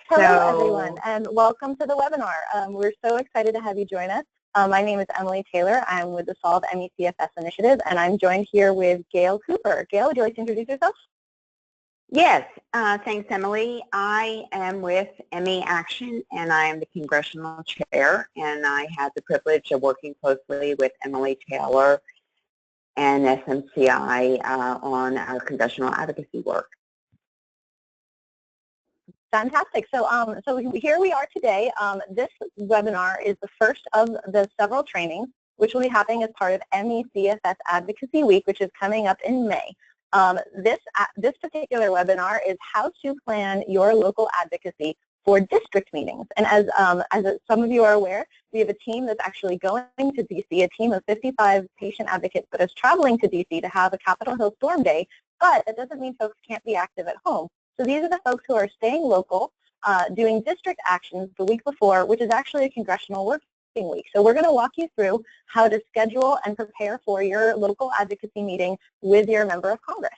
Hello, everyone, and welcome to the webinar. We're so excited to have you join us. My name is Emily Taylor. I'm with the Solve ME CFS Initiative, and I'm joined here with Gail Cooper. Gail, would you like to introduce yourself? Yes, thanks, Emily. I am with ME Action, and I am the Congressional Chair, and I have the privilege of working closely with Emily Taylor and SMCI on our congressional advocacy work. Fantastic. So here we are today. This webinar is the first of the several trainings which will be happening as part of ME CFS Advocacy Week, which is coming up in May. This particular webinar is how to plan your local advocacy for district meetings. And as some of you are aware, we have a team that's actually going to DC, a team of 55 patient advocates that is traveling to DC to have a Capitol Hill Storm Day, but that doesn't mean folks can't be active at home. So these are the folks who are staying local, doing district actions the week before, which is actually a congressional working week. So we're going to walk you through how to schedule and prepare for your local advocacy meeting with your member of Congress.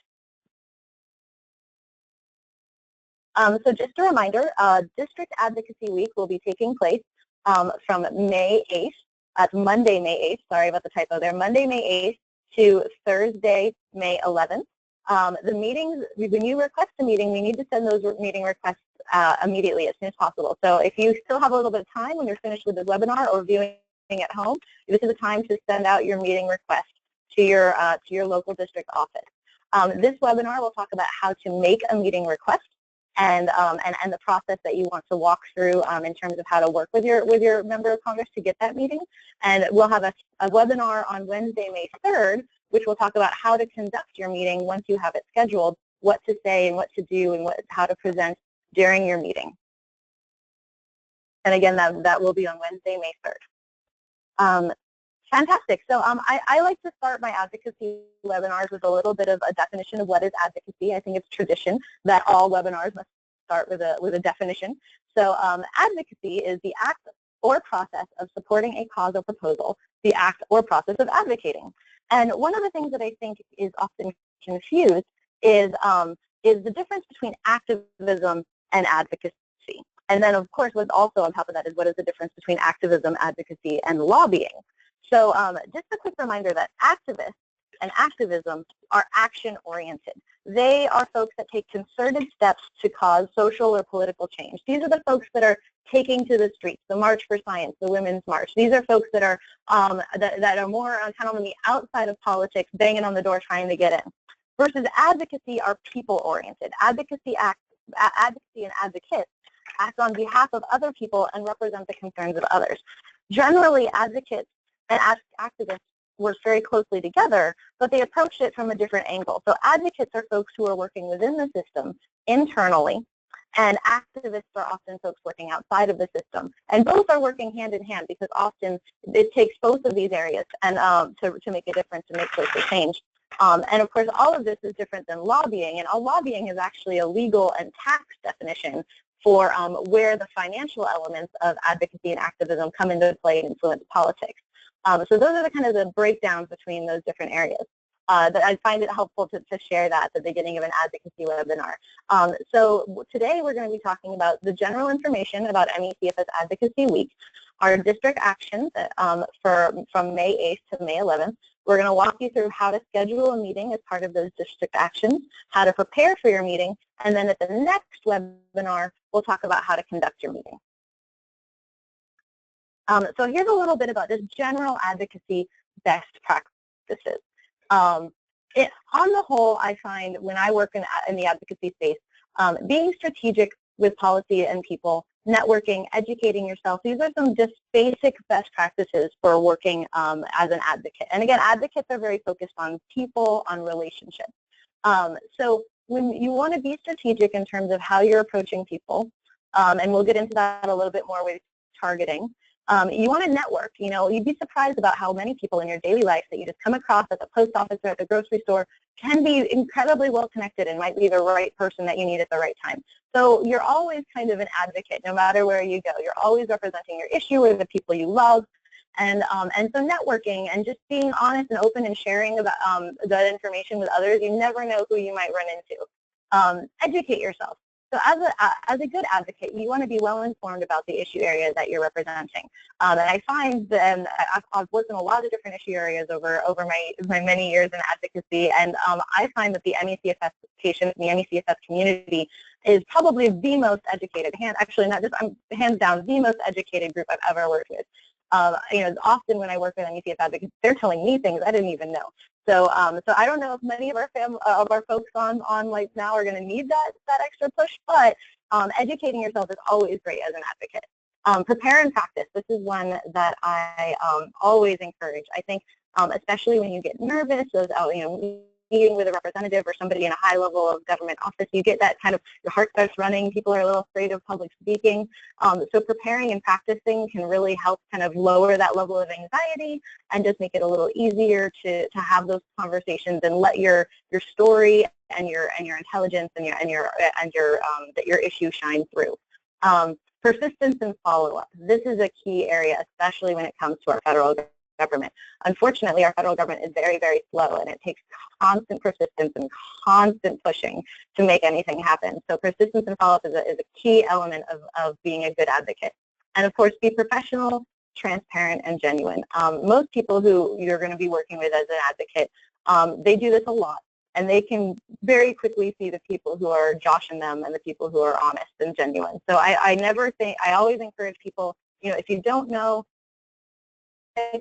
So just a reminder, District Advocacy Week will be taking place from May 8th, that's Monday, May 8th, sorry about the typo there, Monday, May 8th to Thursday, May 11th. The meetings, when you request a meeting, we need to send those meeting requests immediately as soon as possible. So if you still have a little bit of time when you're finished with the webinar or viewing at home, this is the time to send out your meeting request to your local district office. This webinar will talk about how to make a meeting request and the process that you want to walk through in terms of how to work with your member of Congress to get that meeting. And we'll have a webinar on Wednesday, May 3rd, which will talk about how to conduct your meeting once you have it scheduled, what to say and what to do and how to present during your meeting. And again, that will be on Wednesday, May 3rd. Fantastic. So I like to start my advocacy webinars with a little bit of a definition of what is advocacy. I think it's tradition that all webinars must start with a definition. So advocacy is the act or process of supporting a cause or proposal, the act or process of advocating. And one of the things that I think is often confused is the difference between activism and advocacy. And then, of course, what's also on top of that is what is the difference between activism, advocacy, and lobbying. So just a quick reminder that activists and activism are action-oriented. They are folks that take concerted steps to cause social or political change. These are the folks that are taking to the streets, the March for Science, the Women's March. These are folks that are that are more kind of on the outside of politics, banging on the door trying to get in. Versus advocacy are people-oriented. Advocacy and advocates act on behalf of other people and represent the concerns of others. Generally, advocates and activists work very closely together, but they approach it from a different angle. So advocates are folks who are working within the system internally, and activists are often folks working outside of the system. And both are working hand in hand because often it takes both of these areas and to make a difference and make social change. And of course, all of this is different than lobbying, and lobbying is actually a legal and tax definition for where the financial elements of advocacy and activism come into play and influence politics. So those are the kind of the breakdowns between those different areas. That I find it helpful to share that at the beginning of an advocacy webinar. So today we're going to be talking about the general information about ME CFS Advocacy Week, our district actions from May 8th to May 11th. We're going to walk you through how to schedule a meeting as part of those district actions, how to prepare for your meeting, and then at the next webinar, we'll talk about how to conduct your meeting. So here's a little bit about just general advocacy best practices. On the whole, I find when I work in the advocacy space, being strategic with policy and people, networking, educating yourself, these are some just basic best practices for working as an advocate. And again, advocates are very focused on people, on relationships. So when you want to be strategic in terms of how you're approaching people, and we'll get into that a little bit more with targeting, you want to network. You know, you'd be surprised about how many people in your daily life that you just come across at the post office or at the grocery store can be incredibly well connected and might be the right person that you need at the right time. So you're always kind of an advocate no matter where you go. You're always representing your issue or the people you love. And so networking and just being honest and open and sharing about that information with others, you never know who you might run into. Educate yourself. as a good advocate, you want to be well informed about the issue area that you're representing. And I find that, and I've worked in a lot of different issue areas over my many years in advocacy, and I find that the MECFS patients, the MECFS community, is probably the most educated, actually not just, hands down, the most educated group I've ever worked with. Often when I work with MECFS advocates, they're telling me things I didn't even know. So I don't know if many of our folks on like now are going to need that extra push, but educating yourself is always great as an advocate. Prepare and practice. This is one that I always encourage. I think especially when you get nervous, meeting with a representative or somebody in a high level of government office, you get that kind of, your heart starts running, people are a little afraid of public speaking. So preparing and practicing can really help kind of lower that level of anxiety and just make it a little easier to have those conversations and let your story and your intelligence and your issue shine through. Persistence and follow-up. This is a key area, especially when it comes to our federal government. Unfortunately, our federal government is very, very slow, and it takes constant persistence and constant pushing to make anything happen. So persistence and follow-up is a key element of being a good advocate. And of course, be professional, transparent, and genuine. Most people who you're going to be working with as an advocate, they do this a lot, and they can very quickly see the people who are joshing them and the people who are honest and genuine. So I always encourage people, if you don't know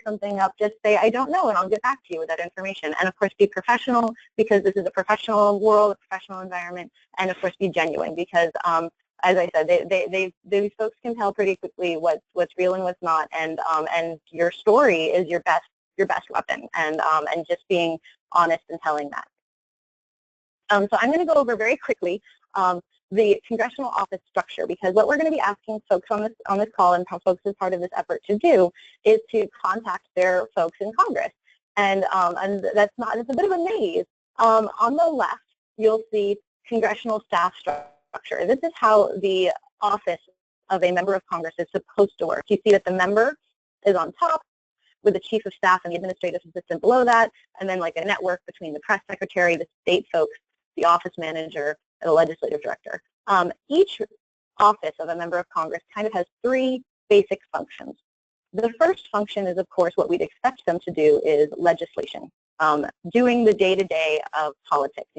something up, just say, I don't know, and I'll get back to you with that information. And of course, be professional, because this is a professional world, a professional environment, and of course, be genuine, because as I said, these folks can tell pretty quickly what's real and what's not, and your story is your best weapon, and just being honest and telling that. So I'm going to go over very quickly the congressional office structure, because what we're going to be asking folks on this call, and folks as part of this effort to do, is to contact their folks in Congress. And it's a bit of a maze. On the left, you'll see congressional staff structure. This is how the office of a member of Congress is supposed to work. You see that the member is on top, with the chief of staff and the administrative assistant below that, and then like a network between the press secretary, the state folks, the office manager, and the legislative director. Each office of a member of Congress kind of has three basic functions. The first function is, of course, what we'd expect them to do is legislation, doing the day-to-day of politics,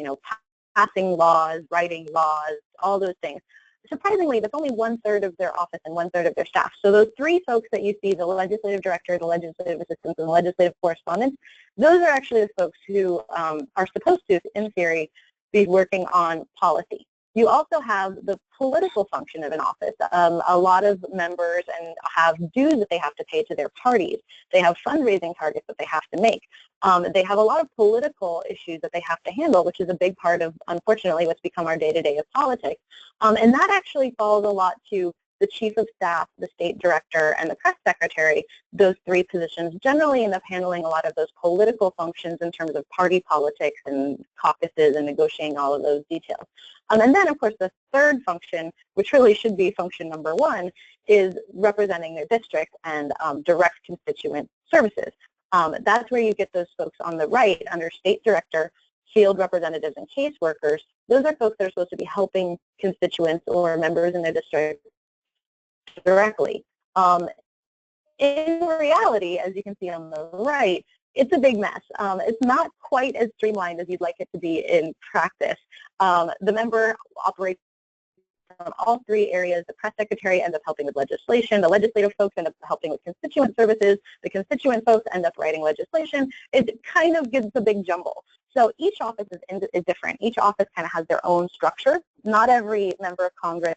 passing laws, writing laws, all those things. Surprisingly, that's only 1/3 of their office and 1/3 of their staff. So those three folks that you see, the legislative director, the legislative assistant, and the legislative correspondent, those are actually the folks who are supposed to, in theory, be working on policy. You also have the political function of an office. A lot of members have dues that they have to pay to their parties. They have fundraising targets that they have to make. They have a lot of political issues that they have to handle, which is a big part of, unfortunately, what's become our day-to-day of politics. And that actually falls a lot to the chief of staff, the state director, and the press secretary. Those three positions generally end up handling a lot of those political functions in terms of party politics and caucuses and negotiating all of those details. And then, of course, the third function, which really should be function number one, is representing their district and direct constituent services. That's where you get those folks on the right under state director, field representatives, and caseworkers. Those are folks that are supposed to be helping constituents or members in their district directly. In reality, as you can see on the right, it's a big mess. It's not quite as streamlined as you'd like it to be in practice. The member operates from all three areas. The press secretary ends up helping with legislation. The legislative folks end up helping with constituent services. The constituent folks end up writing legislation. It kind of gives a big jumble. So each office is different. Each office kind of has their own structure. Not every member of Congress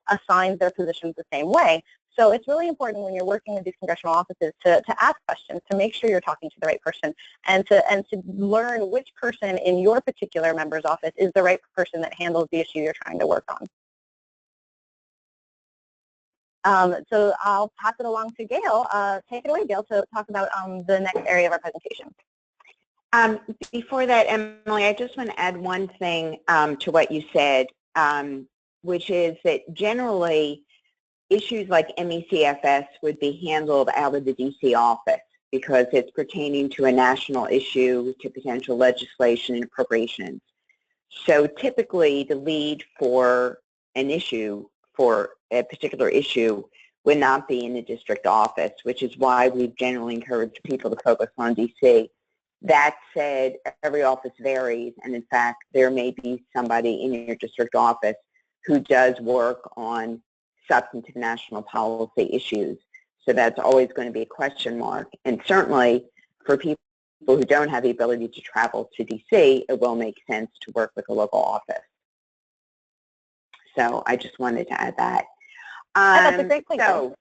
assigns their positions the same way. So it's really important when you're working with these congressional offices to ask questions, to make sure you're talking to the right person, and to learn which person in your particular member's office is the right person that handles the issue you're trying to work on. So I'll pass it along to Gail. Take it away, Gail, to talk about the next area of our presentation. Before that, Emily, I just want to add one thing to what you said, which is that generally issues like MECFS would be handled out of the DC office because it's pertaining to a national issue, to potential legislation and appropriations. So typically the lead for an issue for a particular issue would not be in the district office, which is why we've generally encouraged people to focus on DC. That said, every office varies, and in fact, there may be somebody in your district office who does work on substantive national policy issues. So that's always going to be a question mark. And certainly, for people who don't have the ability to travel to DC, it will make sense to work with a local office. So I just wanted to add that. That's a great point. So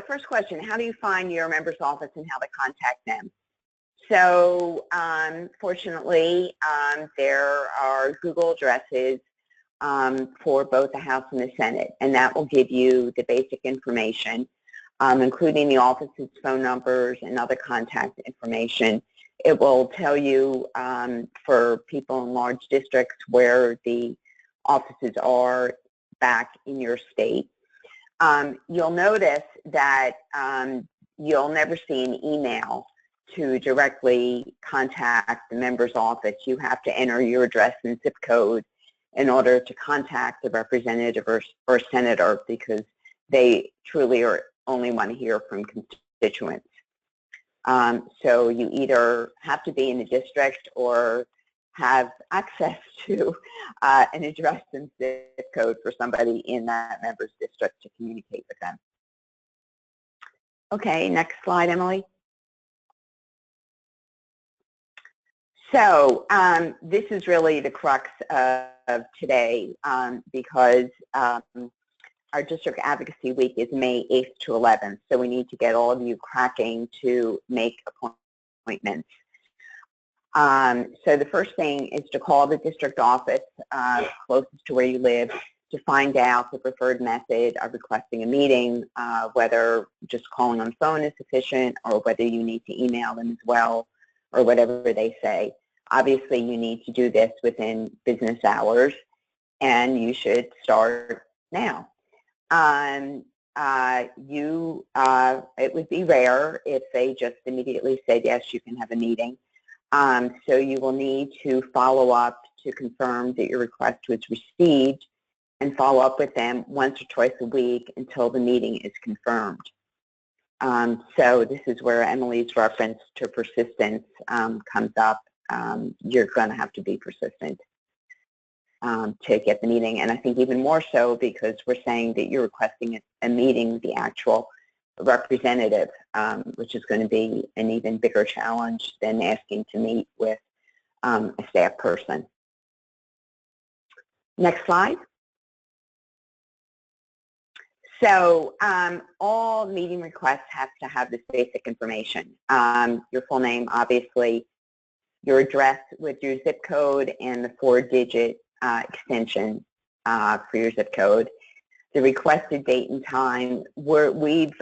first question, how do you find your member's office and how to contact them? So fortunately, there are Google addresses for both the House and the Senate, and that will give you the basic information, including the office's phone numbers and other contact information. It will tell you for people in large districts where the offices are back in your state. You'll notice that you'll never see an email to directly contact the member's office. You have to enter your address and zip code in order to contact the representative or senator, because they truly only want to hear from constituents. So you either have to be in the district or have access to an address and zip code for somebody in that member's district to communicate with them. Okay, next slide, Emily. So this is really the crux of today because our district advocacy week is May 8th to 11th, so we need to get all of you cracking to make appointments. So the first thing is to call the district office closest to where you live to find out the preferred method of requesting a meeting, whether just calling on phone is sufficient or whether you need to email them as well, or whatever they say. Obviously, you need to do this within business hours, and you should start now. It would be rare if they just immediately said, yes, you can have a meeting. So you will need to follow up to confirm that your request was received and follow up with them once or twice a week until the meeting is confirmed. So this is where Emily's reference to persistence comes up. You're going to have to be persistent to get the meeting, and I think even more so because we're saying that you're requesting a meeting with the actual representative, which is going to be an even bigger challenge than asking to meet with a staff person. Next slide. So all meeting requests have to have this basic information. Your full name, obviously, your address with your zip code and the 4-digit extension for your zip code, the requested date and time. We've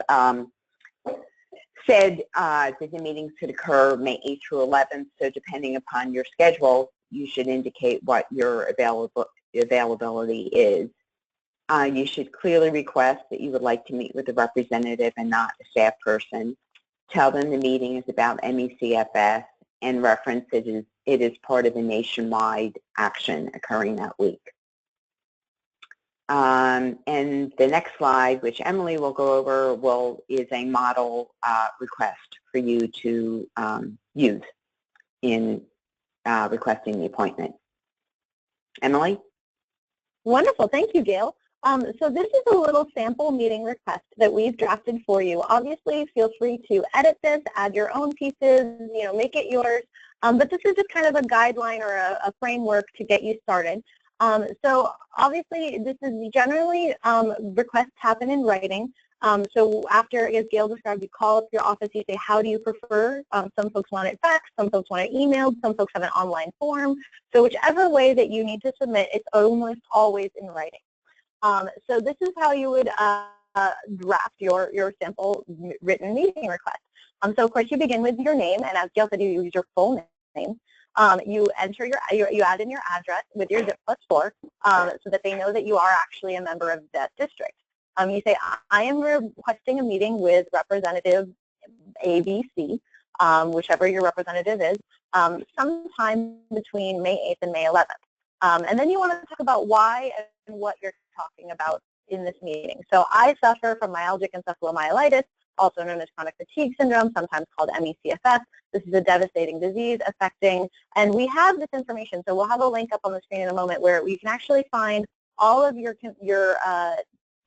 said that the meetings could occur May 8th through 11th, so depending upon your schedule, you should indicate what your availability is. You should clearly request that you would like to meet with a representative and not a staff person. Tell them the meeting is about MECFS and reference it is part of a nationwide action occurring that week. And the next slide, which Emily will go over, is a model request for you to use in requesting the appointment. Emily? Wonderful. Thank you, Gail. So this is a little sample meeting request that we've drafted for you. Obviously, feel free to edit this, add your own pieces, make it yours. But this is just kind of a guideline or a framework to get you started. So obviously, this is generally requests happen in writing. So after, as Gail described, you call up your office, you say, how do you prefer? Some folks want it faxed, some folks want it emailed, some folks have an online form. So whichever way that you need to submit, it's almost always in writing. So this is how you would draft your sample written meeting request. So of course you begin with your name, and as Gail said, you use your full name. You enter you add in your address with your zip +4 so that they know that you are actually a member of that district. You say, I am requesting a meeting with Representative ABC, whichever your representative is, sometime between May 8th and May 11th. And then you want to talk about why and what you're talking about in this meeting. So I suffer from myalgic encephalomyelitis, also known as chronic fatigue syndrome, sometimes called ME/CFS. This is a devastating disease affecting, and we have this information. So we'll have a link up on the screen in a moment where we can actually find all of your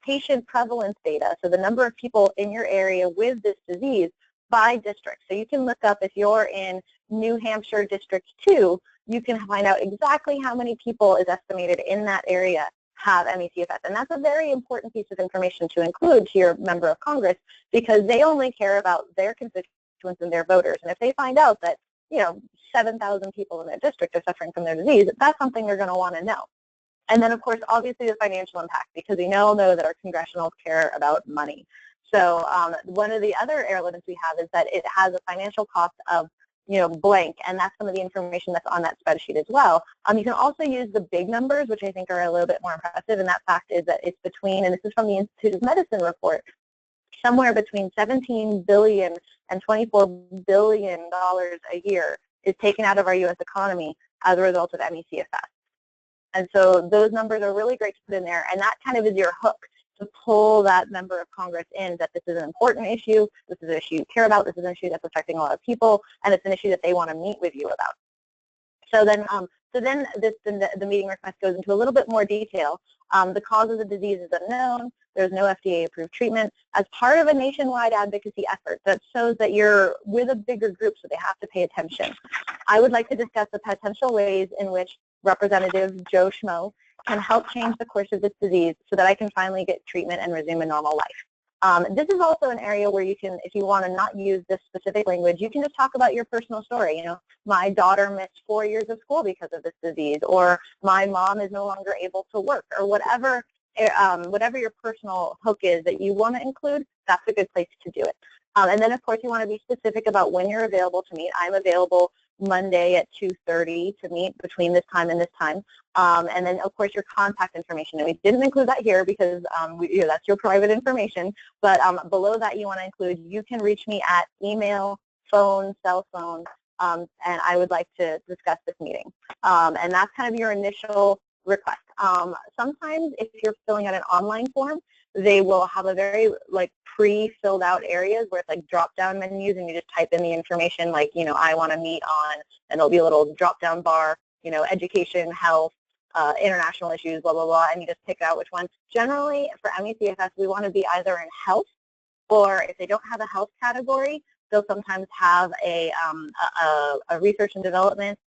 patient prevalence data, so the number of people in your area with this disease by district. So you can look up, if you're in New Hampshire District 2, you can find out exactly how many people is estimated in that area have ME/CFS. And that's a very important piece of information to include to your member of Congress, because they only care about their constituents and their voters. And if they find out that, 7,000 people in their district are suffering from their disease, that's something they're going to want to know. And then, of course, obviously the financial impact, because we all know that our congressionals care about money. So one of the other elements we have is that it has a financial cost of, blank, and that's some of the information that's on that spreadsheet as well. You can also use the big numbers, which I think are a little bit more impressive, and that fact is that it's between, and this is from the Institute of Medicine report, somewhere between $17 billion and $24 billion a year is taken out of our U.S. economy as a result of ME/CFS. And so those numbers are really great to put in there, and that kind of is your hook to pull that member of Congress in, that this is an important issue, this is an issue you care about, this is an issue that's affecting a lot of people, and it's an issue that they want to meet with you about. So then, the meeting request goes into a little bit more detail. The cause of the disease is unknown. There's no FDA-approved treatment. As part of a nationwide advocacy effort that shows that you're with a bigger group, so they have to pay attention, I would like to discuss the potential ways in which Representative Joe Schmo can help change the course of this disease so that I can finally get treatment and resume a normal life. This is also an area where you can, if you want to not use this specific language, you can just talk about your personal story. My daughter missed 4 years of school because of this disease, or my mom is no longer able to work, or whatever your personal hook is that you want to include, that's a good place to do it. And then, of course, you want to be specific about when you're available to meet. I'm available Monday at 2:30 to meet between this time and this time. And then, of course, your contact information. And we didn't include that here because that's your private information. But below that, you want to include, you can reach me at email, phone, cell phone, and I would like to discuss this meeting. And that's kind of your initial request. Sometimes if you're filling out an online form, they will have a very pre-filled out areas where it's like drop-down menus, and you just type in the information like, I want to meet on, and there'll be a little drop-down bar, education, health, international issues, blah, blah, blah, and you just pick out which one. Generally, for ME/CFS, we want to be either in health, or if they don't have a health category, they'll sometimes have a research and development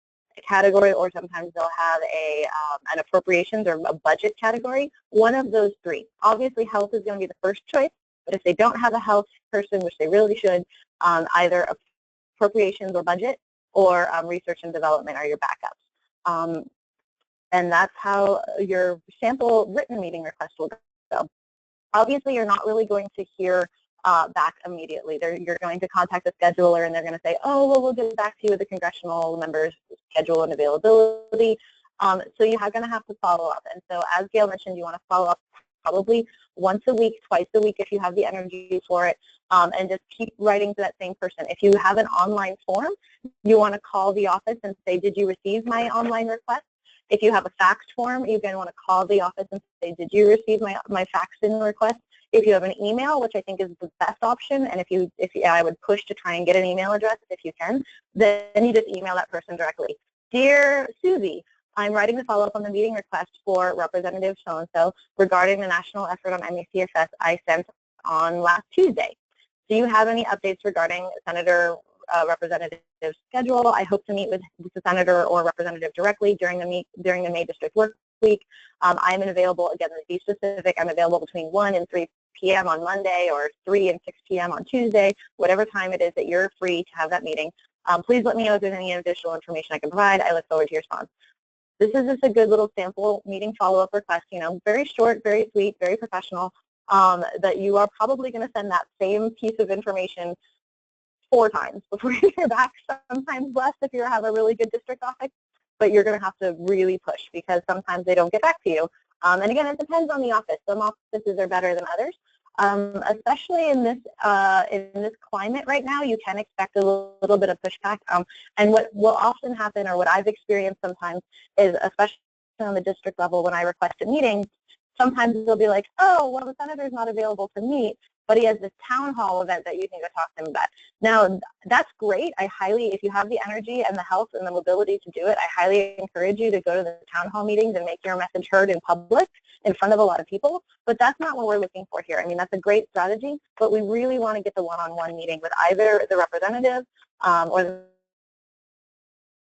category, or sometimes they'll have an appropriations or a budget category. One of those three. Obviously, health is going to be the first choice, but if they don't have a health person, which they really should, either appropriations or budget, or research and development are your backups. And that's how your sample written meeting request will go. Obviously, you're not really going to hear back immediately. You're going to contact the scheduler, and they're going to say, oh, well, we'll get back to you with the congressional members' schedule and availability. So you're going to have to follow up. And so as Gail mentioned, you want to follow up probably once a week, twice a week if you have the energy for it, and just keep writing to that same person. If you have an online form, you want to call the office and say, did you receive my online request? If you have a fax form, you're going to want to call the office and say, did you receive my fax-in request? If you have an email, which I think is the best option, and I would push to try and get an email address if you can, then you just email that person directly. Dear Susie, I'm writing to follow up on the meeting request for Representative so-and-so regarding the national effort on ME/CFS I sent on last Tuesday. Do you have any updates regarding Senator Representative's schedule? I hope to meet with the Senator or Representative directly during the May District Work Week. I'm available, again, to be specific, I'm available between 1 and 3 p.m. on Monday, or 3 and 6 p.m. on Tuesday, whatever time it is that you're free to have that meeting. Please let me know if there's any additional information I can provide. I look forward to your response. This is just a good little sample meeting follow-up request, very short, very sweet, very professional, that you are probably going to send that same piece of information 4 times before you hear back, sometimes less if you have a really good district office, but you're going to have to really push because sometimes they don't get back to you. And again, it depends on the office. Some offices are better than others. Especially in this climate right now, you can expect a little bit of pushback. And what will often happen, or what I've experienced sometimes, is especially especially on the district level, when I request a meeting, sometimes they'll be like, oh, well, the senator's not available to meet, but he has this town hall event that you can go talk to him about. Now, that's great. If you have the energy and the health and the mobility to do it, I highly encourage you to go to the town hall meetings and make your message heard in public in front of a lot of people, but that's not what we're looking for here. I mean, that's a great strategy, but we really want to get the one-on-one meeting with either the representative or the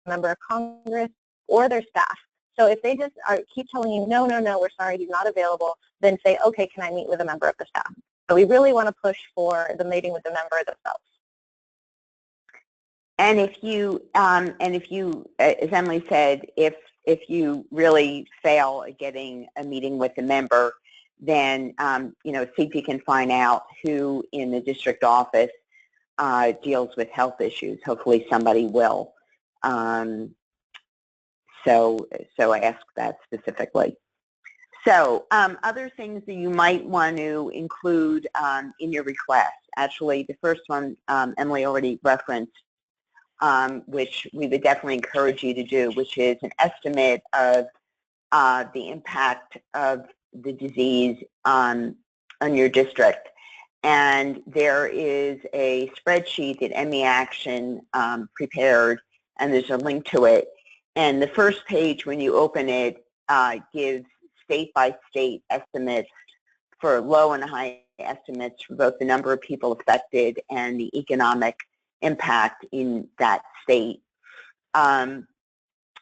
member of Congress or their staff. So if they just keep telling you, no, we're sorry, he's not available, then say, okay, can I meet with a member of the staff? So we really want to push for the meeting with the member themselves. And if you, as Emily said, if you really fail at getting a meeting with a member, then see if you can find out who in the district office deals with health issues. Hopefully somebody will. So I asked that specifically. So other things that you might want to include in your request. Actually, the first one Emily already referenced, which we would definitely encourage you to do, which is an estimate of the impact of the disease on your district. And there is a spreadsheet that ME Action prepared, and there's a link to it. And the first page, when you open it, gives state-by-state estimates for low and high estimates for both the number of people affected and the economic impact in that state. And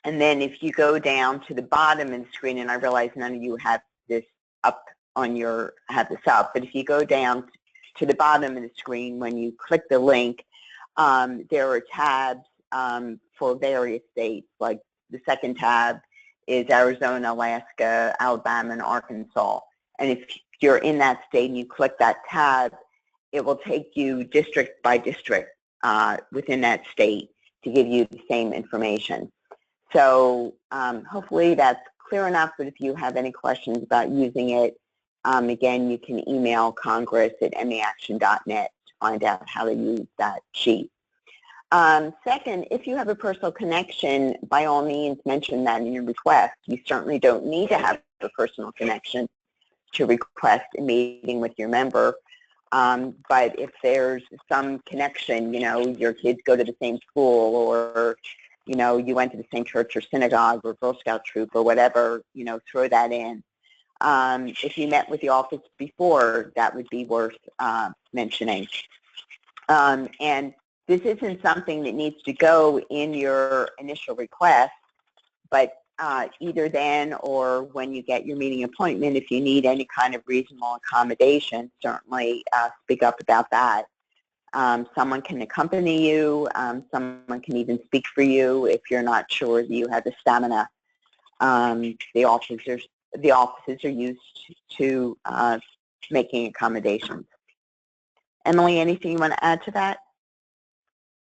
then if you go down to the bottom of the screen, and I realize none of you have this up on but if you go down to the bottom of the screen, when you click the link, there are tabs for various states. Like the second tab is Arizona, Alaska, Alabama, and Arkansas. And if you're in that state and you click that tab, it will take you district by district within that state to give you the same information. So hopefully that's clear enough, but if you have any questions about using it, again, you can email congress@meaction.net to find out how to use that sheet. Second, if you have a personal connection, by all means mention that in your request. You certainly don't need to have a personal connection to request a meeting with your member. But if there's some connection, your kids go to the same school, or you went to the same church or synagogue or Girl Scout troop or whatever, throw that in. If you met with the office before, that would be worth mentioning. And this isn't something that needs to go in your initial request, but either then or when you get your meeting appointment, if you need any kind of reasonable accommodation, certainly speak up about that. Someone can accompany you. Someone can even speak for you if you're not sure that you have the stamina. The offices are used to making accommodations. Emily, anything you want to add to that?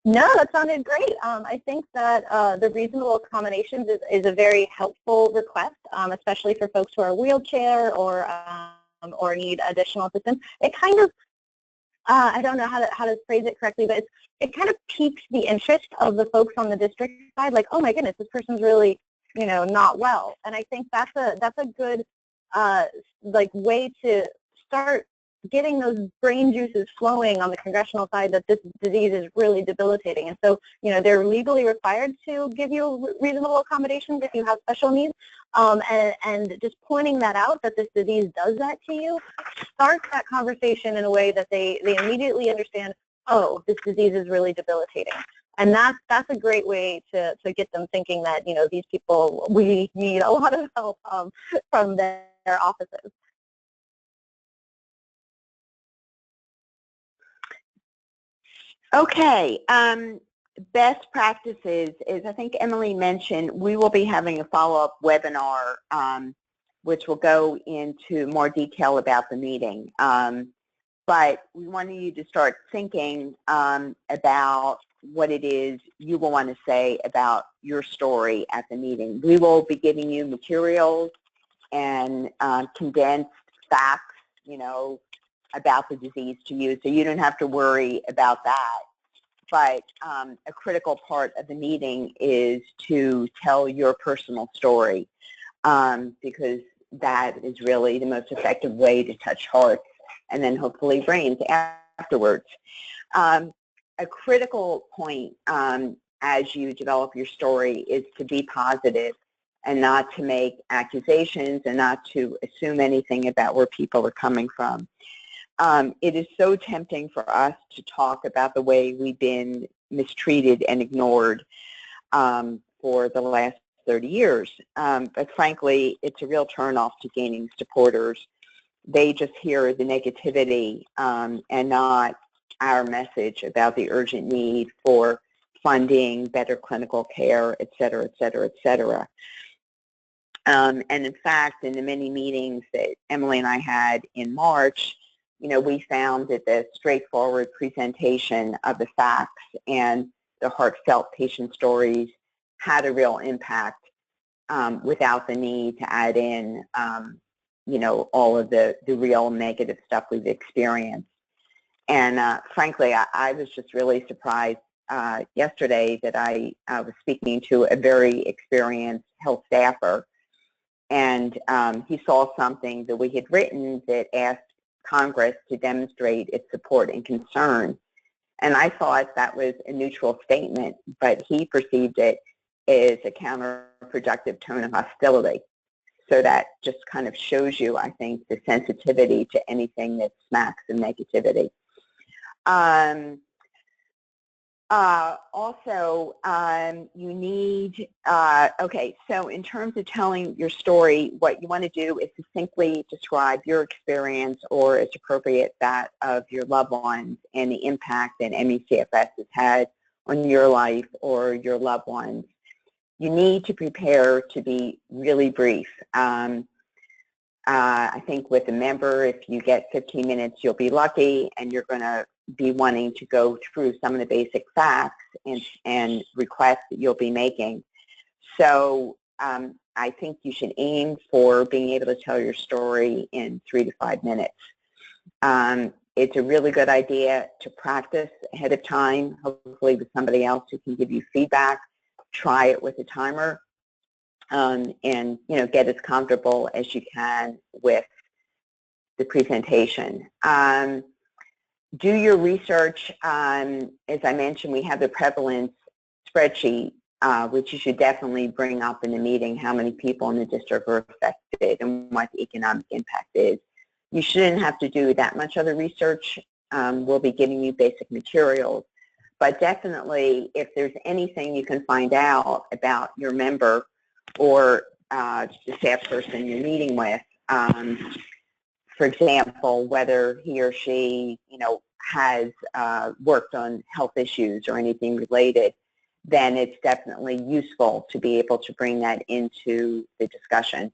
No, that sounded great. I think that the reasonable accommodations is a very helpful request, especially for folks who are wheelchair or need additional assistance. It kind of, I don't know how to phrase it correctly, but it kind of piques the interest of the folks on the district side, like, oh my goodness, this person's really, not well. And I think that's a good way to start getting those brain juices flowing on the congressional side that this disease is really debilitating. And so, they're legally required to give you reasonable accommodations if you have special needs. And just pointing that out, that this disease does that to you, starts that conversation in a way that they immediately understand, oh, this disease is really debilitating. And that's a great way to get them thinking that, these people, we need a lot of help from their offices. Okay, best practices is, I think Emily mentioned, we will be having a follow-up webinar which will go into more detail about the meeting. But we wanted you to start thinking about what it is you will want to say about your story at the meeting. We will be giving you materials and condensed facts, about the disease to you, so you don't have to worry about that. But a critical part of the meeting is to tell your personal story. because that is really the most effective way to touch hearts and then hopefully brains afterwards. A critical point as you develop your story is to be positive and not to make accusations and not to assume anything about where people are coming from. It is so tempting for us to talk about the way we've been mistreated and ignored for the last 30 years. But frankly, it's a real turnoff to gaining supporters. They just hear the negativity and not our message about the urgent need for funding, better clinical care, et cetera, et cetera, et cetera. And in fact, in the many meetings that Emily and I had in March, we found that the straightforward presentation of the facts and the heartfelt patient stories had a real impact without the need to add in, all of the real negative stuff we've experienced. And frankly, I was just really surprised yesterday that I was speaking to a very experienced health staffer, and he saw something that we had written that asked Congress to demonstrate its support and concern. And I thought that was a neutral statement, but he perceived it as a counterproductive tone of hostility. So that just kind of shows you, I think, the sensitivity to anything that smacks of negativity. Also, you need, okay, so in terms of telling your story, what you want to do is succinctly describe your experience, or as appropriate, that of your loved ones, and the impact that ME/CFS has had on your life or your loved ones. You need to prepare to be really brief. I think with a member, if you get 15 minutes, you'll be lucky, and you're going to be wanting to go through some of the basic facts and requests that you'll be making. So I think you should aim for being able to tell your story in 3 to 5 minutes. It's a really good idea to practice ahead of time, hopefully with somebody else who can give you feedback. Try it with a timer, and get as comfortable as you can with the presentation. Do your research. As I mentioned, we have the prevalence spreadsheet, which you should definitely bring up in the meeting, how many people in the district are affected and what the economic impact is. You shouldn't have to do that much other research. We'll be giving you basic materials. But definitely, if there's anything you can find out about your member or the staff person you're meeting with, for example, whether he or she, has worked on health issues or anything related, then it's definitely useful to be able to bring that into the discussion,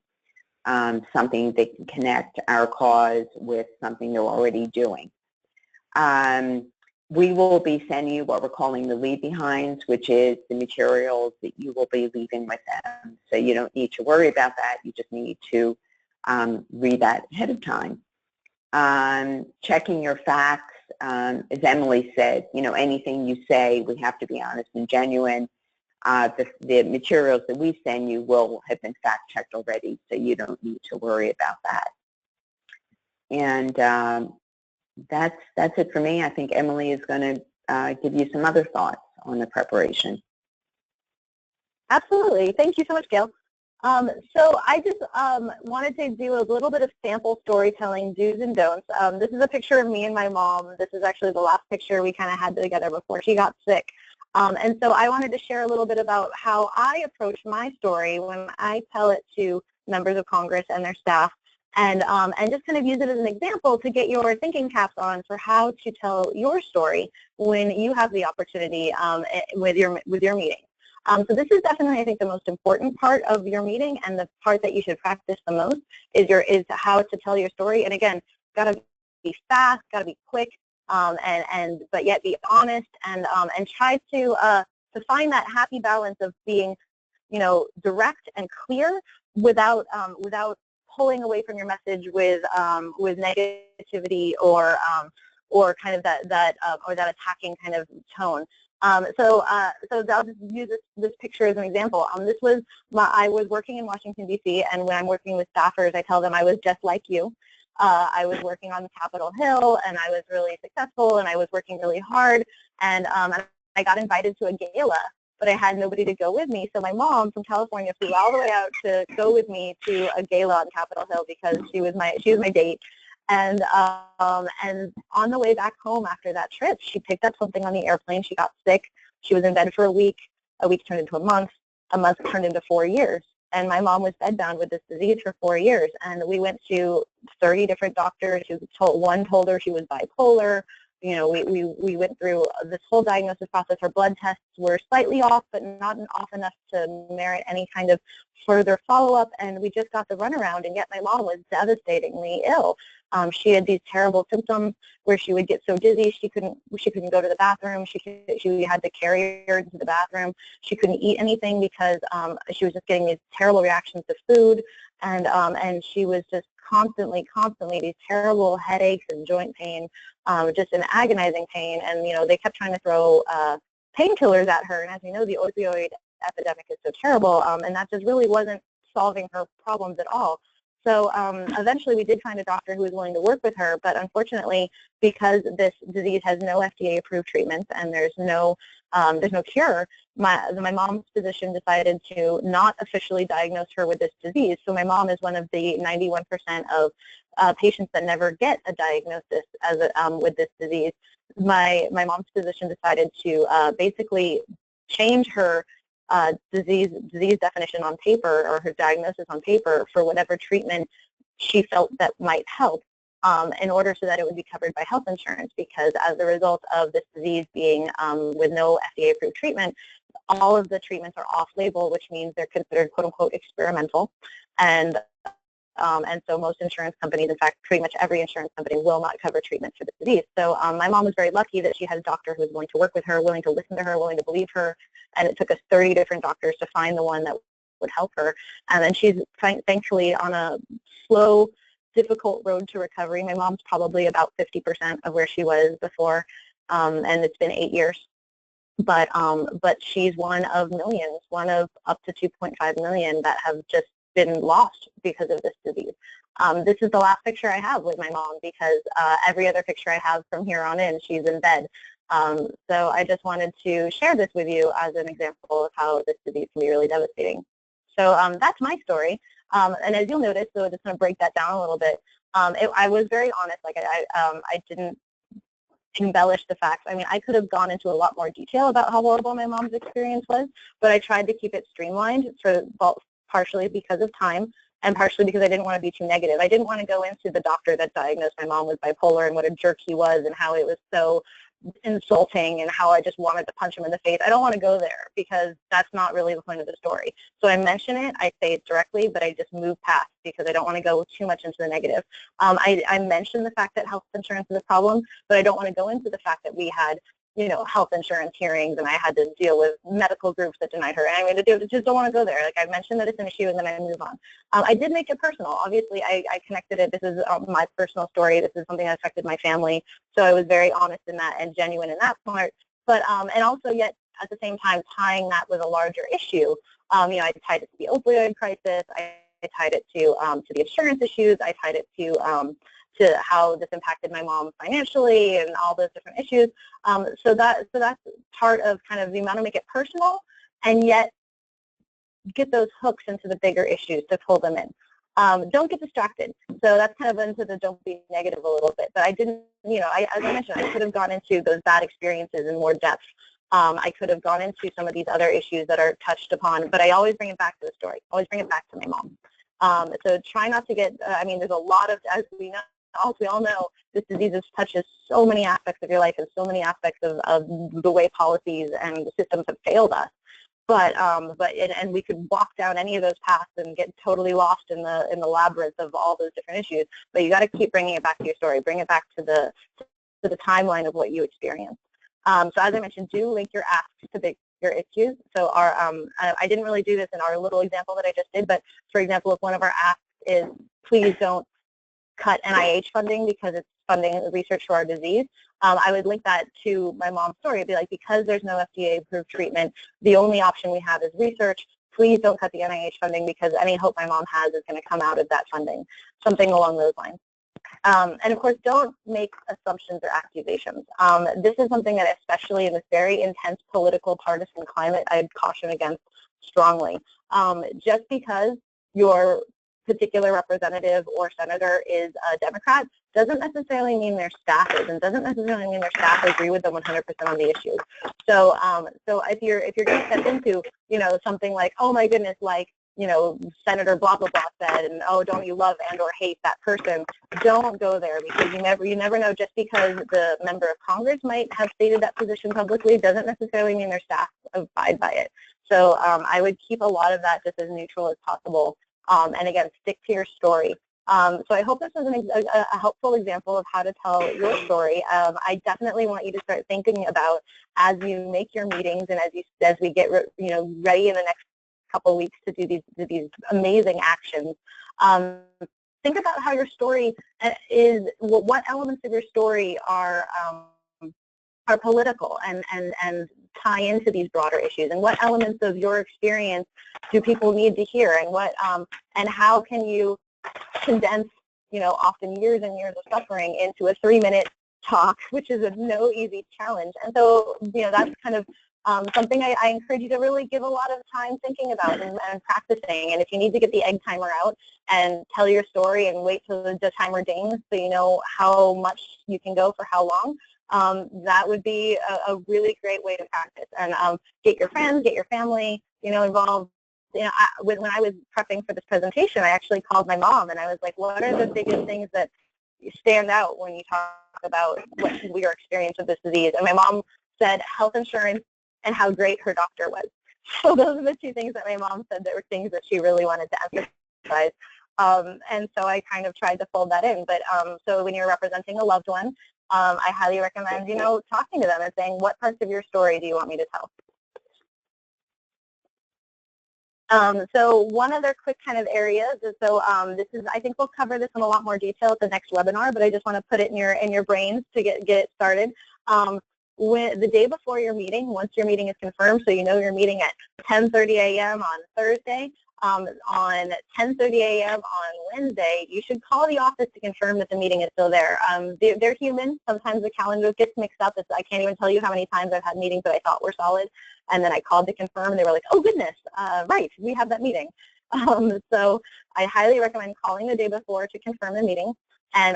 something that can connect our cause with something they're already doing. We will be sending you what we're calling the leave behinds, which is the materials that you will be leaving with them. So you don't need to worry about that. You just need to read that ahead of time. Checking your facts, as Emily said, anything you say, we have to be honest and genuine. The materials that we send you will have been fact-checked already, so you don't need to worry about that. And that's it for me. I think Emily is going to give you some other thoughts on the preparation. Absolutely. Thank you so much, Gail. So I just wanted to do a little bit of sample storytelling do's and don'ts. This is a picture of me and my mom. This is actually the last picture we kind of had together before she got sick. And so I wanted to share a little bit about how I approach my story when I tell it to members of Congress and their staff, and just kind of use it as an example to get your thinking caps on for how to tell your story when you have the opportunity with your meeting. So this is definitely, I think, the most important part of your meeting, and the part that you should practice the most is how to tell your story. And again, got to be fast, got to be quick, but yet be honest, and try to find that happy balance of being, direct and clear without pulling away from your message with negativity or kind of that attacking kind of tone. So I'll just use this picture as an example. I was working in Washington, D.C., and when I'm working with staffers, I tell them I was just like you. I was working on Capitol Hill, and I was really successful, and I was working really hard, and I got invited to a gala, but I had nobody to go with me. So my mom from California flew all the way out to go with me to a gala on Capitol Hill because she was my date. And on the way back home after that trip, she picked up something on the airplane. She got sick. She was in bed for a week turned into a month turned into 4 years. And my mom was bedbound with this disease for 4 years. And we went to 30 different doctors. One told her she was bipolar. You know, we went through this whole diagnosis process. Her blood tests were slightly off, but not off enough to merit any kind of further follow-up, and we just got the runaround, and yet my mom was devastatingly ill. She had these terrible symptoms where she would get so dizzy she couldn't go to the bathroom. She had to carry her into the bathroom. She couldn't eat anything because she was just getting these terrible reactions to food, and she was just constantly these terrible headaches and joint pain, just an agonizing pain. And you know, they kept trying to throw painkillers at her, and as we know, the opioid epidemic is so terrible, and that just really wasn't solving her problems at all. So eventually we did find a doctor who was willing to work with her, but unfortunately, because this disease has no FDA-approved treatments and there's no cure, my mom's physician decided to not officially diagnose her with this disease. So my mom is one of the 91% of patients that never get a diagnosis with this disease. My mom's physician decided to basically change her disease definition on paper, or her diagnosis on paper, for whatever treatment she felt that might help, in order so that it would be covered by health insurance, because as a result of this disease being with no FDA-approved treatment, all of the treatments are off-label, which means they're considered quote-unquote experimental, and so most insurance companies, in fact, pretty much every insurance company, will not cover treatment for the disease. So my mom was very lucky that she had a doctor who was willing to work with her, willing to listen to her, willing to believe her, and it took us 30 different doctors to find the one that would help her. And then she's thankfully on a slow, difficult road to recovery. My mom's probably about 50% of where she was before, and it's been 8 years. But she's one of millions, one of up to 2.5 million that have just been lost because of this disease. This is the last picture I have with my mom, because every other picture I have from here on in, she's in bed. So I just wanted to share this with you as an example of how this disease can be really devastating. So that's my story. And as you'll notice, so I'm just going to break that down a little bit. I was very honest. Like I didn't embellish the facts. I mean, I could have gone into a lot more detail about how horrible my mom's experience was, but I tried to keep it streamlined, partially because of time and partially because I didn't want to be too negative. I didn't want to go into the doctor that diagnosed my mom with bipolar and what a jerk he was and how it was so insulting and how I just wanted to punch him in the face. I don't want to go there because that's not really the point of the story. So I mention it, I say it directly, but I just move past because I don't want to go too much into the negative. I mentioned the fact that health insurance is a problem, but I don't want to go into the fact that we had, you know, health insurance hearings and I had to deal with medical groups that denied her. And I just don't want to go there. Like, I mentioned that it's an issue and then I move on. I did make it personal. Obviously, I connected it. This is my personal story. This is something that affected my family. So I was very honest in that and genuine in that part. But, and also yet at the same time tying that with a larger issue. You know, I tied it to the opioid crisis. I tied it to the insurance issues. I tied it to how this impacted my mom financially and all those different issues. So that's part of kind of the amount to make it personal and yet get those hooks into the bigger issues to pull them in. Don't get distracted. So that's kind of into the don't be negative a little bit. But I didn't, you know, as I mentioned, I could have gone into those bad experiences in more depth. I could have gone into some of these other issues that are touched upon, but I always bring it back to the story. Always bring it back to my mom. So try not to get, I mean, there's a lot of, as we all know, this disease touches so many aspects of your life and so many aspects of the way policies and the systems have failed us. And we could walk down any of those paths and get totally lost in the labyrinth of all those different issues. But you got to keep bringing it back to your story. Bring it back to the timeline of what you experienced. So as I mentioned, do link your asks to bigger issues. So I didn't really do this in our little example that I just did, but for example, if one of our asks is please don't cut NIH funding because it's funding research for our disease. I would link that to my mom's story. It'd be like, because there's no FDA-approved treatment, the only option we have is research. Please don't cut the NIH funding because any hope my mom has is going to come out of that funding, something along those lines. And of course, don't make assumptions or accusations. This is something that, especially in this very intense political partisan climate, I'd caution against strongly. Just because your particular representative or senator is a Democrat doesn't necessarily mean their staff is, and doesn't necessarily mean their staff agree with them 100% on the issues. So, so if you're going to step into, you know, something like, oh my goodness, like, you know, Senator blah blah blah said, and oh, don't you love and or hate that person? Don't go there, because you never know. Just because the member of Congress might have stated that position publicly doesn't necessarily mean their staff abide by it. So I would keep a lot of that just as neutral as possible. And again, stick to your story. So I hope this was a helpful example of how to tell your story. I definitely want you to start thinking about, as you make your meetings and as we get ready in the next couple of weeks to do these amazing actions. Think about how your story is, what elements of your story are political and tie into these broader issues, and what elements of your experience do people need to hear, and what and how can you condense, you know, often years and years of suffering into a 3-minute talk, which is no easy challenge. And so, you know, that's kind of something I encourage you to really give a lot of time thinking about and practicing. And if you need to get the egg timer out and tell your story and wait till the timer dings so you know how much you can go for how long, that would be a really great way to practice. And get your friends, get your family, you know, involved. You know, when I was prepping for this presentation, I actually called my mom and I was like, what are the biggest things that stand out when you talk about what your experience with this disease? And my mom said health insurance and how great her doctor was. So those are the two things that my mom said that were things that she really wanted to emphasize. And so I kind of tried to fold that in. But so when you're representing a loved one, I highly recommend, you know, talking to them and saying, what parts of your story do you want me to tell? So one other quick kind of areas is, so this is, I think we'll cover this in a lot more detail at the next webinar, but I just want to put it in your brains to get it started. When, the day before your meeting, once your meeting is confirmed, so you know you're meeting at 10:30 a.m. on Thursday, on 10:30 a.m. on Wednesday, you should call the office to confirm that the meeting is still there. They're human. Sometimes the calendar gets mixed up. I can't even tell you how many times I've had meetings that I thought were solid, and then I called to confirm, and they were like, oh goodness, right, we have that meeting. So I highly recommend calling the day before to confirm the meeting,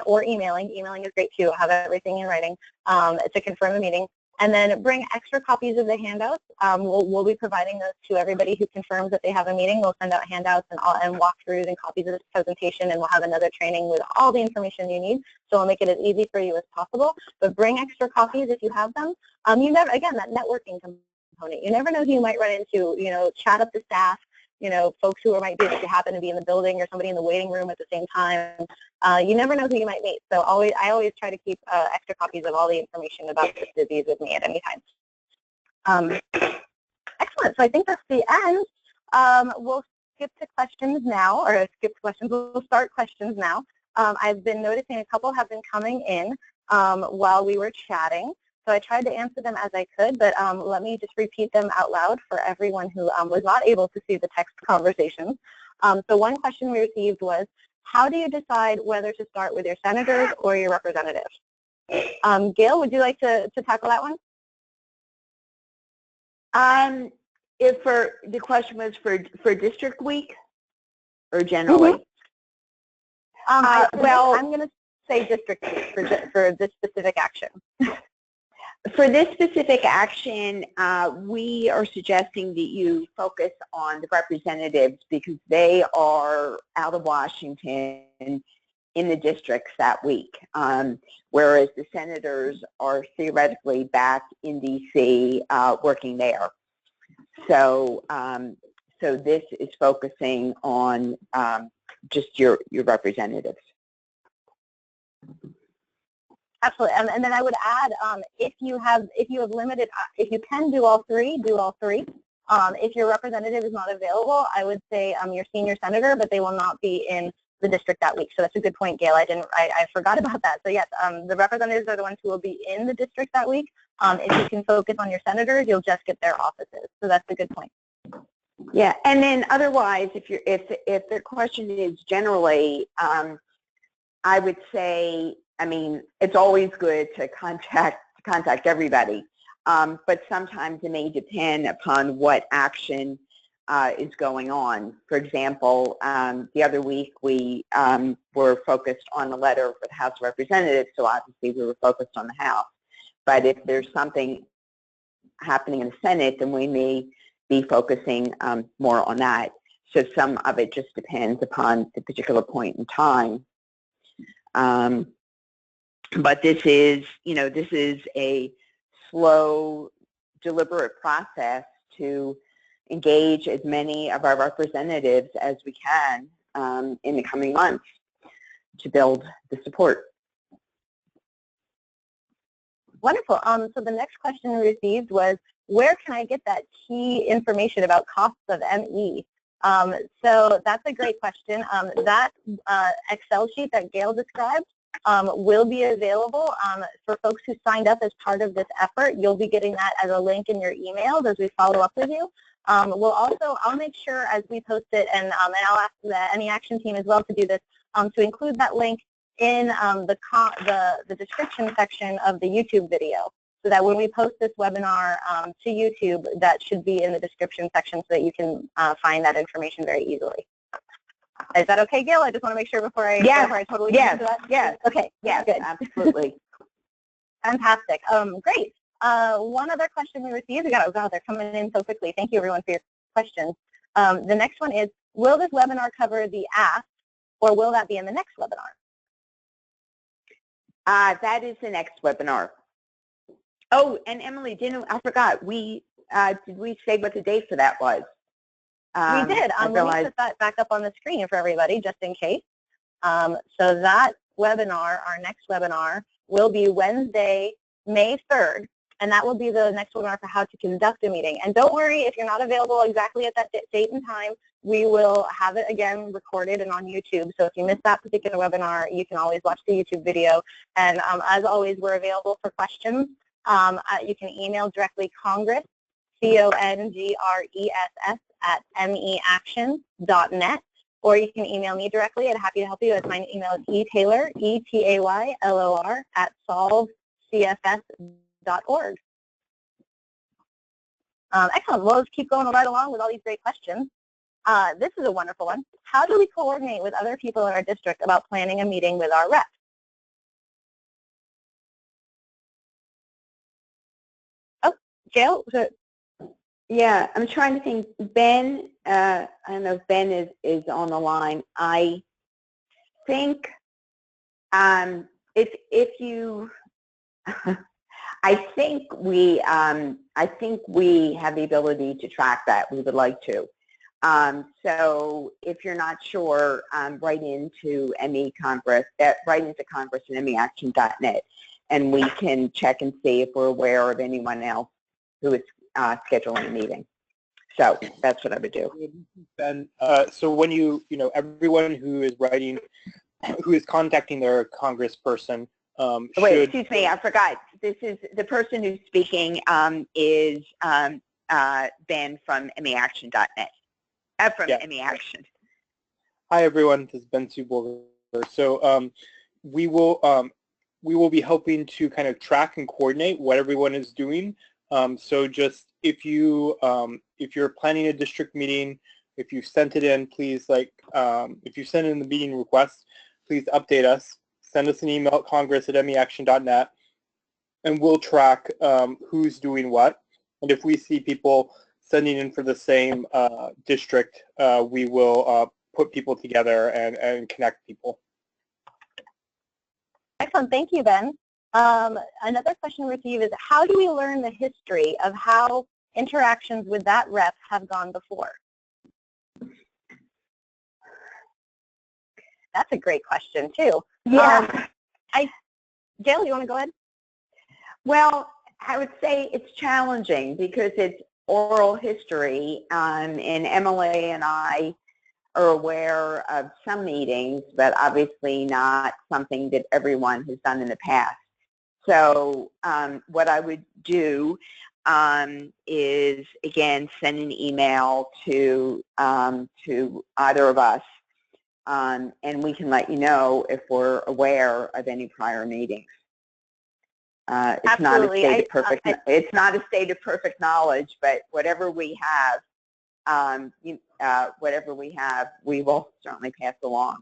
or emailing. Emailing is great too. I'll have everything in writing to confirm the meeting. And then bring extra copies of the handouts. We'll be providing those to everybody who confirms that they have a meeting. We'll send out handouts and walkthroughs and copies of this presentation, and we'll have another training with all the information you need. So we'll make it as easy for you as possible. But bring extra copies if you have them. You never, again, that networking component. You never know who you might run into. You know, chat up the staff. You know, folks who might be, if you happen to be in the building, or somebody in the waiting room at the same time. You never know who you might meet. So I always try to keep extra copies of all the information about this disease with me at any time. Excellent. So I think that's the end. We'll skip to questions now, or skip questions. We'll start questions now. I've been noticing a couple have been coming in while we were chatting. So I tried to answer them as I could, but let me just repeat them out loud for everyone who was not able to see the text conversations. So one question we received was, how do you decide whether to start with your senators or your representatives? Gail, would you like to tackle that one? If the question was for district week or generally? Well, I'm going to say district week for this specific action. For this specific action, we are suggesting that you focus on the representatives because they are out of Washington in the districts that week, whereas the senators are theoretically back in D.C. Working there. So, so this is focusing on just your representatives. Absolutely, and then I would add, if you have limited, if you can do all three, do all three. If your representative is not available, I would say your senior senator, but they will not be in the district that week. So that's a good point, Gail. I forgot about that. So yes, the representatives are the ones who will be in the district that week. If you can focus on your senators, you'll just get their offices. So that's a good point. Yeah, and then otherwise, if the question is generally, I would say, I mean, it's always good to contact everybody, but sometimes it may depend upon what action is going on. For example, the other week we were focused on the letter for the House of Representatives, so obviously we were focused on the House. But if there's something happening in the Senate, then we may be focusing more on that. So some of it just depends upon the particular point in time. But this is, this is a slow, deliberate process to engage as many of our representatives as we can in the coming months to build the support. Wonderful. So the next question we received was, where can I get that key information about costs of ME? So that's a great question. That Excel sheet that Gail described will be available for folks who signed up as part of this effort. You'll be getting that as a link in your emails as we follow up with you. I'll make sure as we post it, and I'll ask the ME Action team as well to do this, to include that link in the description section of the YouTube video, so that when we post this webinar to YouTube, that should be in the description section so that you can find that information very easily. Is that okay, Gail? I just want to make sure before I totally get into that. Yes. Okay. Yes. Good. Absolutely. Fantastic. Great. One other question we received. Wow, they're coming in so quickly. Thank you, everyone, for your questions. The next one is, will this webinar cover the ask, or will that be in the next webinar? That is the next webinar. Oh, and Emily, I forgot. Did we say what the date for that was? We did. Let me put that back up on the screen for everybody, just in case. So that webinar, our next webinar, will be Wednesday, May 3rd, and that will be the next webinar for how to conduct a meeting. And don't worry if you're not available exactly at that date and time. We will have it again recorded and on YouTube. So if you missed that particular webinar, you can always watch the YouTube video. And as always, we're available for questions. You can email directly Congress, CONGRESS, at meaction.net, or you can email me directly. I'd happy to help you. My email is etaylor, ETAYLOR, at solvecfs.org. Excellent. Well, let's keep going right along with all these great questions. This is a wonderful one. How do we coordinate with other people in our district about planning a meeting with our reps? Oh, Gail? Yeah, I'm trying to think. Ben, I don't know if Ben is on the line. I think if you, I think we have the ability to track that. We would like to. So if you're not sure, write into Congress at meaction.net, and we can check and see if we're aware of anyone else who is scheduling a meeting. So that's what I would do. And so when everyone who is writing, who is contacting their congressperson Wait, excuse me, I forgot. This is the person who's speaking is Ben from meaction.net. From meaction. Hi everyone, this is Ben Suborger. So we will be helping to kind of track and coordinate what everyone is doing. So just if you're planning a district meeting, if you sent it in, please if you send in the meeting request, please update us. Send us an email at congress@meaction.net, and we'll track who's doing what. And if we see people sending in for the same district, we will put people together and connect people. Excellent. Thank you, Ben. Another question we received is, how do we learn the history of how interactions with that rep have gone before? That's a great question, too. Yeah. Gail, you want to go ahead? Well, I would say it's challenging because it's oral history, and Emily and I are aware of some meetings, but obviously not something that everyone has done in the past. So what I would do is, again, send an email to either of us, and we can let you know if we're aware of any prior meetings. It's not a state of perfect. It's not a state of perfect knowledge, but whatever we have, we will certainly pass along.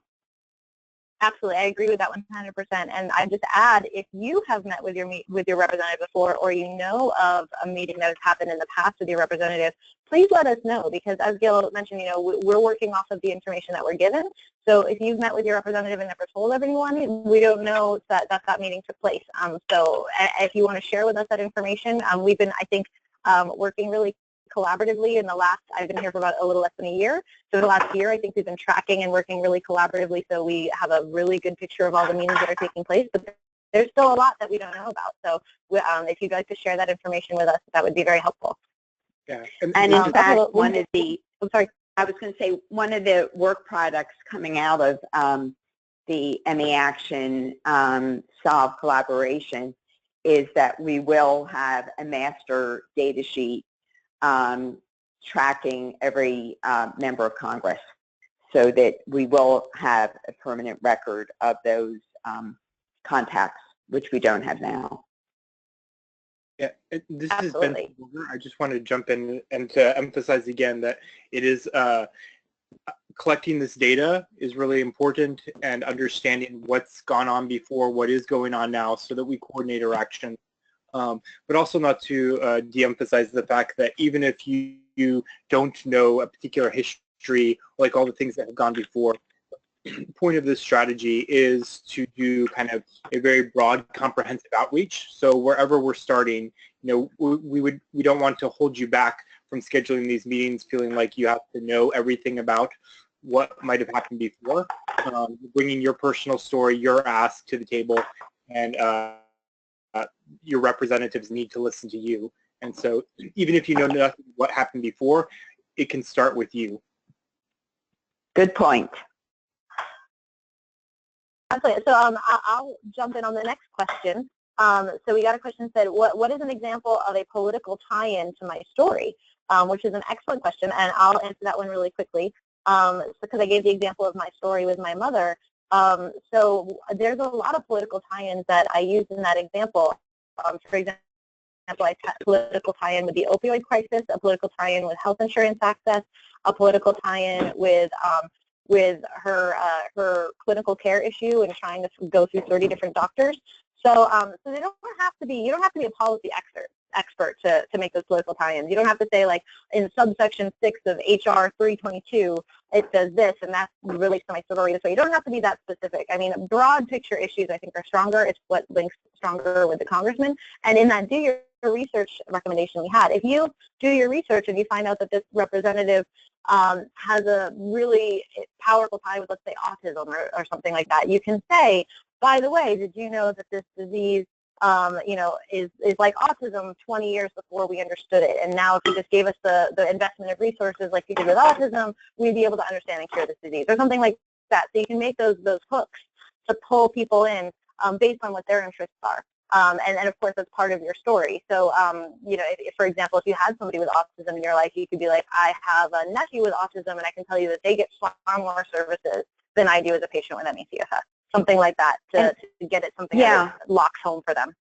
Absolutely, I agree with that 100%. And I just add, if you have met with your representative before, or you know of a meeting that has happened in the past with your representative, please let us know, because as Gail mentioned, we're working off of the information that we're given. So if you've met with your representative and never told everyone, we don't know that that meeting took place. So if you want to share with us that information, we've been, I think, working really collaboratively in the last, I've been here for about a little less than a year. So the last year, I think we've been tracking and working really collaboratively, so we have a really good picture of all the meetings that are taking place, but there's still a lot that we don't know about. So if you'd like to share that information with us, that would be very helpful. Yeah. And in fact, one of the, I was going to say, one of the work products coming out of the ME Action Solve collaboration is that we will have a master data sheet tracking every member of Congress, so that we will have a permanent record of those contacts, which we don't have now. Yeah, this Absolutely. has been, I just want to jump in and to emphasize again that it is collecting this data is really important, and understanding what's gone on before, what is going on now, so that we coordinate our action. But also not to de-emphasize the fact that even if you don't know a particular history, like all the things that have gone before, the point of this strategy is to do kind of a very broad, comprehensive outreach. So wherever we're starting, we don't want to hold you back from scheduling these meetings feeling like you have to know everything about what might have happened before. Bringing your personal story, your ask to the table, and your representatives need to listen to you. And so even if you know nothing what happened before, it can start with you. Good point. Absolutely. So I'll jump in on the next question. So we got a question that said, what is an example of a political tie-in to my story? Which is an excellent question, and I'll answer that one really quickly, because I gave the example of my story with my mother. So there's a lot of political tie-ins that I used in that example. For example, I political tie-in with the opioid crisis, a political tie-in with health insurance access, a political tie-in with her clinical care issue and trying to go through 30 different doctors. So so they don't have to be, you don't have to be a policy expert to make those political tie-ins. You don't have to say, like, in subsection 6 of HR 322, it says this, and that relates to my story this way. You don't have to be that specific. I mean, broad picture issues, I think, are stronger. It's what links stronger with the congressman. And in that do your research recommendation we had, if you do your research and you find out that this representative has a really powerful tie with, let's say, autism or something like that, you can say, by the way, did you know that this disease is like autism 20 years before we understood it, and now if you just gave us the investment of resources like you did with autism, we'd be able to understand and cure this disease, or something like that. So you can make those hooks to pull people in based on what their interests are. And of course, that's part of your story. So, if, for example, if you had somebody with autism in your life, you could be like, I have a nephew with autism, and I can tell you that they get far more services than I do as a patient with ME/CFS. Something like that to get it something that locks home for them.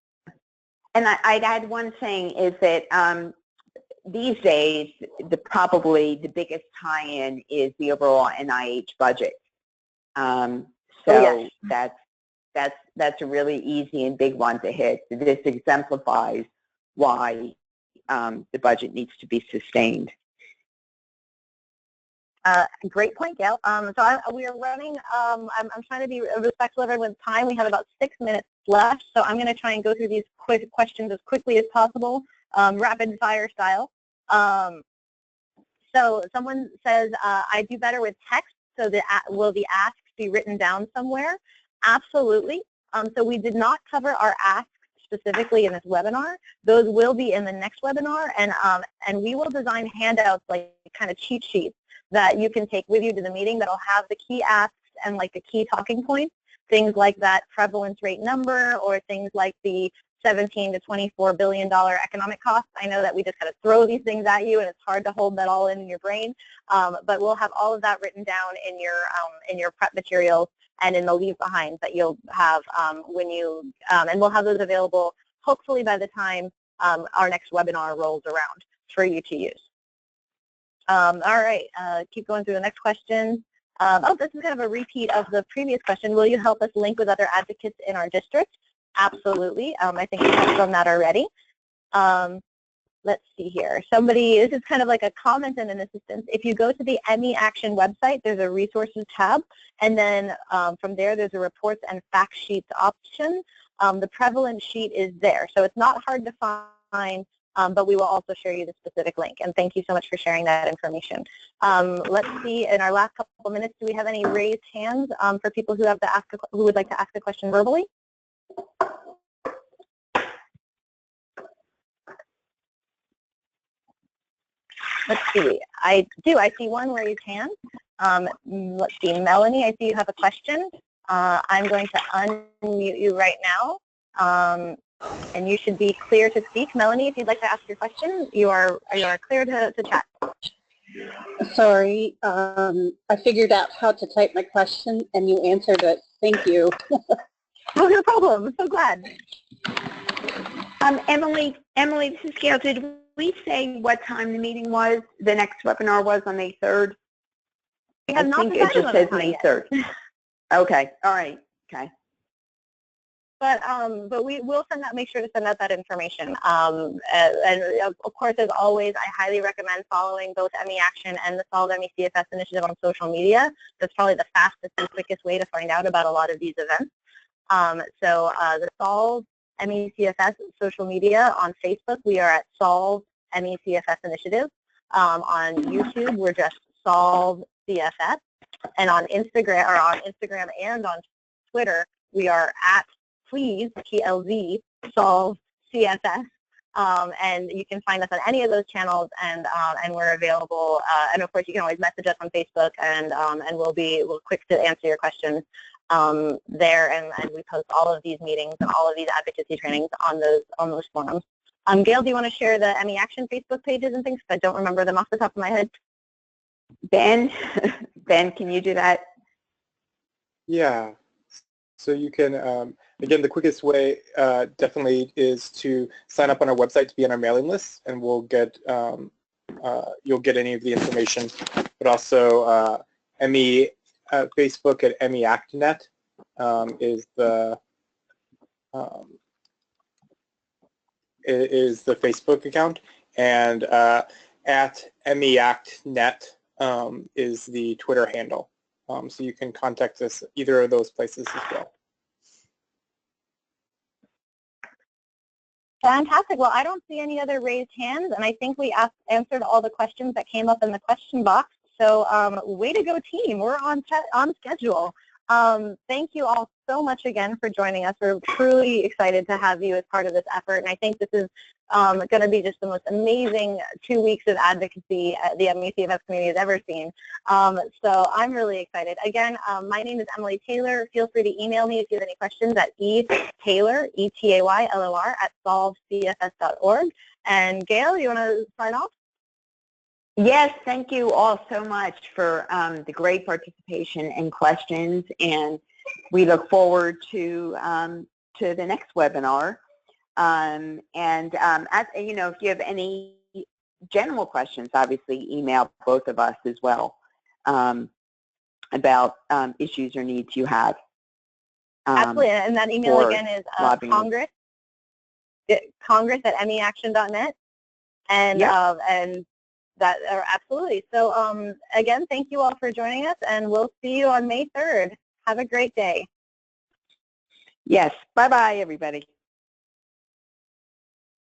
And I'd add one thing is that these days, probably the biggest tie-in is the overall NIH budget. So that's a really easy and big one to hit. This exemplifies why the budget needs to be sustained. Great point, Gail. We are running, I'm trying to be respectful of everyone's time. We have about 6 minutes left, so I'm going to try and go through these quick questions as quickly as possible, rapid fire style. So someone says, I do better with text, so will the asks be written down somewhere? Absolutely. So we did not cover our asks specifically in this webinar. Those will be in the next webinar, and we will design handouts, like kind of cheat sheets, that you can take with you to the meeting that'll have the key asks and like the key talking points, things like that prevalence rate number or things like the $17 to $24 billion economic costs. I know that we just kind of throw these things at you and it's hard to hold that all in your brain, but we'll have all of that written down in your prep materials and in the leave behind that you'll have when you, and we'll have those available hopefully by the time our next webinar rolls around for you to use. All right, keep going through the next question. Oh, this is kind of a repeat of the previous question. Will you help us link with other advocates in our district? Absolutely. I think we touched on that already. Let's see here. Somebody, this is kind of like a comment and an assistance. If you go to the ME Action website, there's a resources tab, and then from there, there's a reports and fact sheets option. The prevalence sheet is there, so it's not hard to find, but we will also share you the specific link. And thank you so much for sharing that information. Let's see, in our last couple of minutes, do we have any raised hands for people who have to ask who would like to ask a question verbally? Let's see. I see one raised hand. Let's see, Melanie, I see you have a question. I'm going to unmute you right now. And you should be clear to speak. Melanie, if you'd like to ask your question, you are clear to chat. Sorry, I figured out how to type my question and you answered it. Thank you. Oh, no problem. I'm so glad. Emily, this is Gail. Did we say what time the meeting was, the next webinar was on May 3rd? We have not decided. I think it just says May 3rd. Okay, all right, okay. But we will make sure to send out that information. And of course, as always, I highly recommend following both ME Action and the Solve ME CFS initiative on social media. That's probably the fastest and quickest way to find out about a lot of these events. So the Solve ME CFS social media on Facebook, we are at Solve ME CFS Initiative. On YouTube, we're just Solve CFS. And on Instagram and on Twitter, we are at Please, PLZ, Solve CFS. And you can find us on any of those channels, and we're available. And of course, you can always message us on Facebook, and we'll quick to answer your questions there. And we post all of these meetings and all of these advocacy trainings on those forums. Gail, do you want to share the ME Action Facebook pages and things? I don't remember them off the top of my head. Ben, can you do that? Yeah. So you can, again, the quickest way definitely is to sign up on our website to be on our mailing list, and we'll get, you'll get any of the information. But also, Facebook at MEActNet is the Facebook account, and at MEActNet is the Twitter handle. So you can contact us either of those places as well. Fantastic. Well, I don't see any other raised hands, and I think we answered all the questions that came up in the question box. So way to go, team. We're on schedule. Thank you all so much again for joining us. We're truly excited to have you as part of this effort, and I think this is going to be just the most amazing 2 weeks of advocacy the ME/CFS community has ever seen. So I'm really excited. Again, my name is Emily Taylor. Feel free to email me if you have any questions at etaylor, E-T-A-Y-L-O-R, @solvecfs.org. And Gail, you want to sign off? Yes, thank you all so much for the great participation and questions, and we look forward to the next webinar. As you know, if you have any general questions, obviously email both of us as well about issues or needs you have. Absolutely, and that email again is Congress at meaction.net, and yep. And that absolutely. So again, thank you all for joining us, and we'll see you on May 3rd. Have a great day. Yes. Bye-bye, everybody.